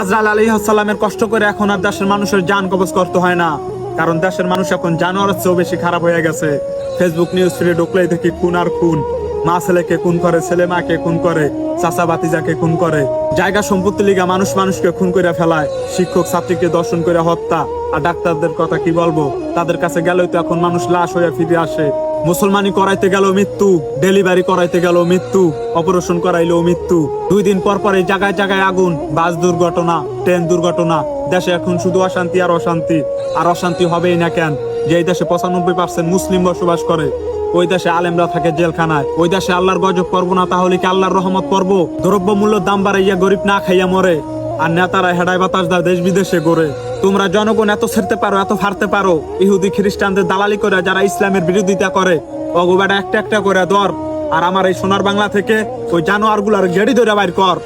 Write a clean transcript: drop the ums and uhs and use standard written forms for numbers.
আজরাইল আলাইহিস সালামের কষ্ট করে এখন আর দেশের মানুষের জান কবজ করতে হয় না, কারণ দেশের মানুষ এখন জানোয়ারের চেয়েও বেশি খারাপ হয়ে গেছে। ফেসবুক নিউজ ফিডে ঢুকলেই দেখি খুন আর খুন, মা ছেলেকে খুন করে, ছেলে মাকে খুন করে, চাচা বাতিজাকে খুন করে, জায়গা সম্পত্তি লিগা মানুষ মানুষকে খুন করে ফেলায়, শিক্ষক ছাত্রীকে দর্শন করে হত্যা। আর ডাক্তারদের কথা কি বলবো, তাদের কাছে গেলেও তো এখন মানুষ লাশ হয়ে ফিরে আসে। মুসলমানি করাইতে গেল মৃত্যু, ডেলিভারি করাইতে গেল মৃত্যু, অপারেশন করাইলেও মৃত্যু। 2 দিন পর পরে জায়গায় জায়গায় আগুন, বাস দুর্ঘটনা, ট্রেন দুর্ঘটনা। দেশে এখন শুধু অশান্তি আর অশান্তি, আর অশান্তি হবেই না কেন? যে দেশে 95% মুসলিম বসবাস করে, ওই দেশে আলেমরা থাকে জেলখানায়। ওই দেশে আল্লাহর গজব পড়বো না, তাহলে কি আল্লাহর রহমত পড়বো? দ্রব্য মূল্যের দাম বাড়াইয়া গরিব না খাইয়া মরে, আর নেতারা হেডায় বাতাস দা দেশ বিদেশে গড়ে। তোমরা জনগণ এত ছেড়তে পারো, এত ফারতে পারো, ইহুদি খ্রিস্টানদের দালালি করে যারা ইসলামের বিরোধিতা করে অগোবাটা একটা একটা করে ধর, আর আমার এই সোনার বাংলা থেকে ওই জানোয়ার গুলার গেড়ি ধরে বাইর কর।